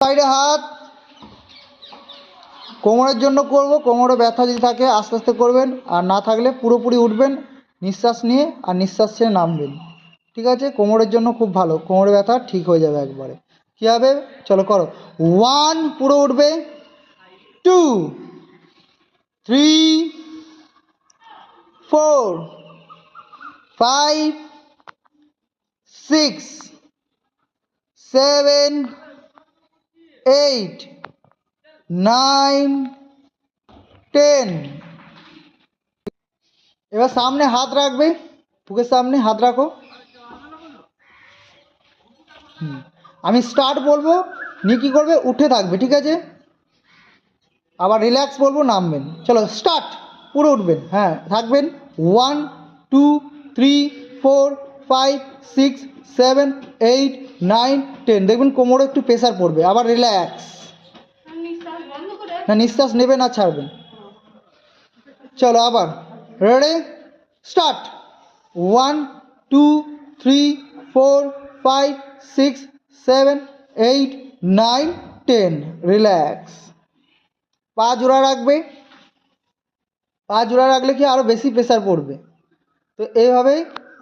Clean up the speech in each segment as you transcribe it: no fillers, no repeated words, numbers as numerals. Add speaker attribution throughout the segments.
Speaker 1: সাইডে হাত। কোমরের জন্য করব, কোমরে ব্যথা যদি থাকে আস্তে আস্তে করবেন, আর না থাকলে পুরোপুরি উঠবেন, নিঃশ্বাস নিয়ে আর নিঃশ্বাস ছেড়ে নামবেন। ঠিক আছে, কোমরের জন্য খুব ভালো, কোমরে ব্যথা ঠিক হয়ে যাবে একবারে। কী হবে, চলো করো। 1 পুরো উঠবে, 2 3 4 5 6 7 8 9 10। এবার সামনে হাত রাখবে, বুকের সামনে হাত রাখো। আমি স্টার্ট বলবো, নিয়ে কী করবে, উঠে থাকবে। ঠিক আছে, আবার রিল্যাক্স বলবো, নামবেন। চলো স্টার্ট, পুরো উঠবেন, হ্যাঁ থাকবেন। 1 2 3 4 5 6 7 8 9 10। দেখবেন কোমরে একটু প্রেশার পড়বে, আবার রিল্যাক্স। না, নিঃশ্বাস নেবেন আর ছাড়বেন। চলো আবার, রেডি, স্টার্ট। 1 2 3 4 5 6 7 8 9 10। রিল্যাক্স। পা জোড়া রাখবে, পা জোড়া রাখলে কি আরও বেশি প্রেশার পড়বে। তো এইভাবেই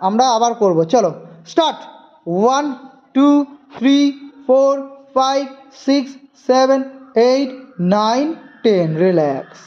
Speaker 1: আমরা আবার করব। চলো স্টার্ট। 1 2 3 4 5 6 7 8 9 10। রিল্যাক্স।